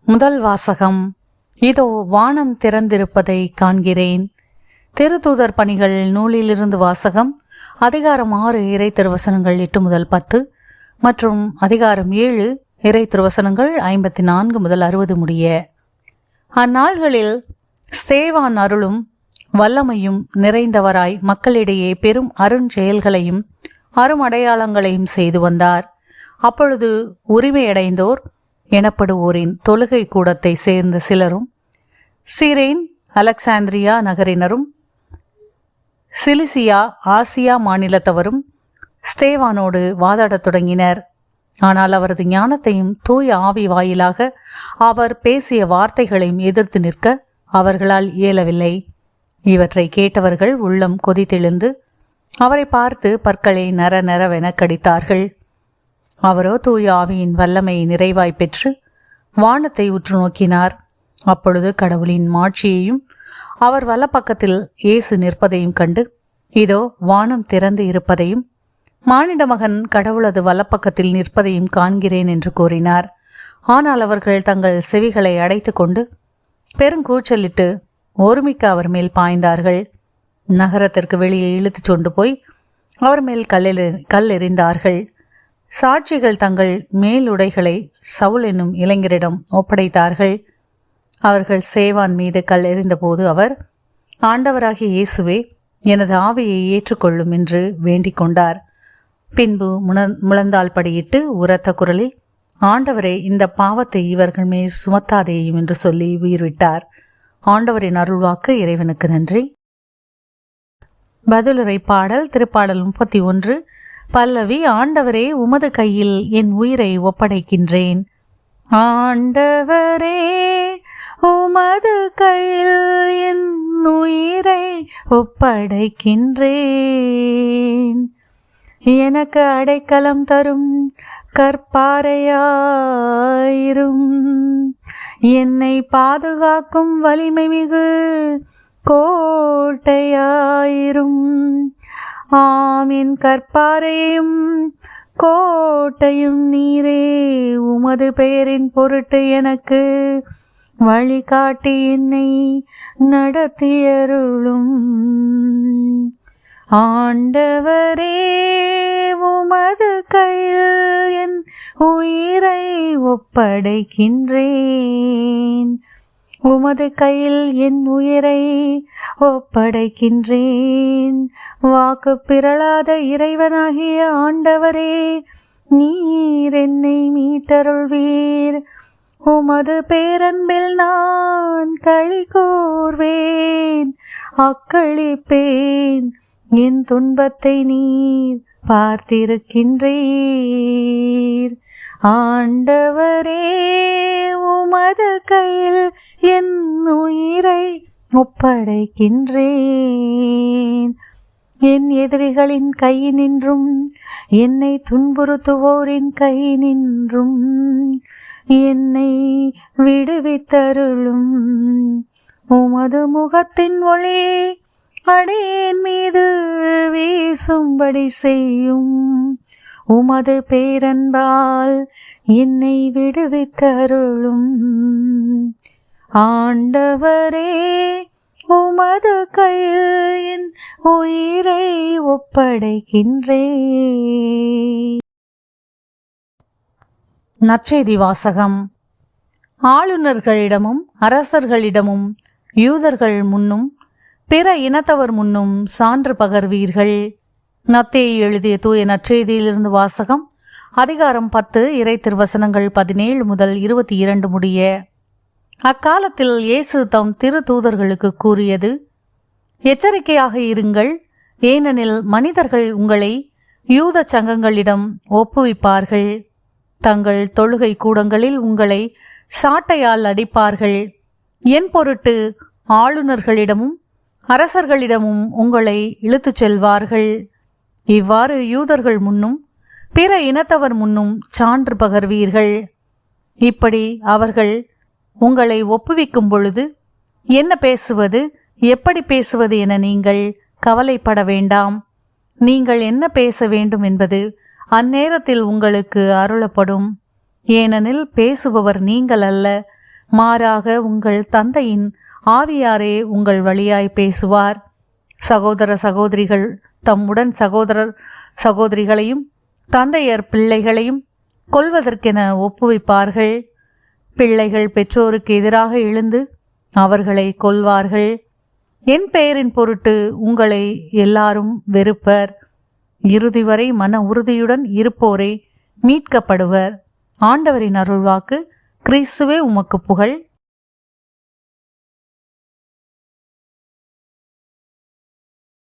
முதல் வாசகம். இதோ வானம் திறந்திருப்பதை காண்கிறேன். திருத்தூதர் பணிகள் நூலிலிருந்து வாசகம். அதிகாரம் 6 இறை திருவசனங்கள் 8 முதல் 10 மற்றும் அதிகாரம் 7 இறை திருவசனங்கள் 54 முதல் 60 முடிய. அந்நாள்களில் ஸ்தேவான் அருளும் வல்லமையும் நிறைந்தவராய் மக்களிடையே பெரும் அருஞ்செயல்களையும் அருமடையாளங்களையும் செய்து வந்தார். அப்பொழுது உரிமையடைந்தோர் எனப்படுவோரின் தொழுகை கூடத்தை சேர்ந்த சிலரும் சிரேன் அலெக்சாந்திரியா நகரினரும் சிலிசியா ஆசியா மாநிலத்தவரும் ஸ்தேவானோடு வாதாடத் தொடங்கினர். ஆனால் அவரது ஞானத்தையும் தூய ஆவி வாயிலாக அவர் பேசிய வார்த்தைகளையும் எதிர்த்து நிற்க அவர்களால் இயலவில்லை. இவற்றை கேட்டவர்கள் உள்ளம் கொதித்தெழுந்து அவரை பார்த்து பற்களை நர நரவென கடித்தார்கள். அவரோ தூய ஆவியின் வல்லமையை நிறைவாய் பெற்று வானத்தை உற்று நோக்கினார். அப்பொழுது கடவுளின் மாட்சியையும் அவர் வலப்பக்கத்தில் இயேசு நிற்பதையும் கண்டு, இதோ வானம் திறந்து இருப்பதையும் மானிட மகன் கடவுளது வலப்பக்கத்தில் நிற்பதையும் காண்கிறேன் என்று கூறினார். ஆனால் அவர்கள் தங்கள் செவிகளை அடைத்து கொண்டு பெருங்கூச்சலிட்டு ஒருமிக்க அவர் மேல் பாய்ந்தார்கள். நகரத்திற்கு வெளியே இழுத்துச் கொண்டு போய் அவர் மேல் கல்லெறிந்தார்கள். சாட்சிகள் தங்கள் மேலுடைகளை சவுல் என்னும் இளைஞரிடம் ஒப்படைத்தார்கள். அவர்கள் சேவான் மீது கல் எறிந்தபோது அவர், ஆண்டவராகிய இயேசுவே, எனது ஆவியை ஏற்றுக்கொள்ளும் என்று வேண்டிக் கொண்டார். பின்பு முழந்தால் படியிட்டு உரத்த குரலில், ஆண்டவரே, இந்த பாவத்தை இவர்கள் மேல் சுமத்தாதேயும் என்று சொல்லி உயிர் விட்டார். ஆண்டவரின் அருள்வாக்கு. இறைவனுக்கு நன்றி. பதிலுரை பாடல். திருப்பாடல் 31. பல்லவி. ஆண்டவரே, உமது கையில் என் உயிரை ஒப்படைக்கின்றேன். ஆண்டவரே, உமது கையில் என் உயிரை ஒப்படைக்கின்றேன். எனக்கு அடைக்கலம் தரும் கற்பாறையாயிரும், என்னை பாதுகாக்கும் வலிமை மிகு கோட்டையாயிரும். ஆமின் கற்பாரையும் கோட்டையும் நீரே, உமது பெயரின் பொருட்டு எனக்கு வழிகாட்டி என்னை நடத்தியருளும். ஆண்டவரே, உமது கையில் என் உயிரை ஒப்படைக்கின்றேன். உமது கையில் என் உயிரை ஒப்படைக்கின்றேன். வாக்கு பிறளாத இறைவனாகிய ஆண்டவரே, நீர் என்னை மீட்டருள்வீர். உமது பேரன்பில் நான் களி கூர்வேன், அக்களிப்பேன். என் துன்பத்தை நீர் பார்த்திருக்கின்றீர். ஆண்டவரே, உமது கையில் என் உயிரை ஒப்படைக்கின்றேன். என் எதிரிகளின் கையினின்றும் என்னை துன்புறுத்துவோரின் கையினின்றும் என்னை விடுவித்தருளும். உமது முகத்தின் ஒளி அடியேன் மீது வீசும்படி செய்யும். உமது பேரன்பால் என்னை விடுவித்தருளும். ஆண்டவரே, உமது கையில் என் உயிரை ஒப்படைக்கின்றேன். நற்செய்தி வாசகம். ஆளுநர்களிடமும் அரசர்களிடமும் யூதர்கள் முன்னும் பிற இனத்தவர் முன்னும் சான்று பகர்வீர்கள். மத்தேயு எழுதிய தூய நற்செய்தியிலிருந்து வாசகம். அதிகாரம் 10 இறை திருவசனங்கள் 17 முதல் 22 முடிய. அக்காலத்தில் இயேசு தம் திரு தூதர்களுக்கு கூறியது, எச்சரிக்கையாக இருங்கள். ஏனெனில் மனிதர்கள் உங்களை யூத சங்கங்களிடம் ஒப்புவிப்பார்கள். தங்கள் தொழுகை கூடங்களில் உங்களை சாட்டையால் அடிப்பார்கள். என் பொருட்டு ஆளுநர்களிடமும் அரசர்களிடமும் உங்களை இழுத்துச் செல்வார்கள். இவ்வாறு யூதர்கள் முன்னும் பிற இனத்தவர் முன்னும் சான்று பகர்வீர்கள். இப்படி அவர்கள் உங்களை ஒப்புவிக்கும் பொழுது என்ன பேசுவது, எப்படி பேசுவது என நீங்கள் கவலைப்பட வேண்டாம். நீங்கள் என்ன பேச வேண்டும் என்பது அந்நேரத்தில் உங்களுக்கு அருளப்படும். ஏனெனில் பேசுபவர் நீங்கள் அல்ல, மாறாக உங்கள் தந்தையின் ஆவியாரே உங்கள் வழியாய் பேசுவார். சகோதர சகோதரிகள் தம்முடன் சகோதரர் சகோதரிகளையும் தந்தையர் பிள்ளைகளையும் கொல்வதற்கென ஒப்புவிப்பார்கள். பிள்ளைகள் பெற்றோருக்கு எதிராக எழுந்து அவர்களை கொல்வார்கள். என் பெயரின் பொருட்டு உங்களை எல்லாரும் வெறுப்பர். இறுதி வரை மன உறுதியுடன் இருப்போரே மீட்கப்படுவர். ஆண்டவரின் அருள்வாக்கு. கிறிஸ்துவே உமக்கு புகழ்.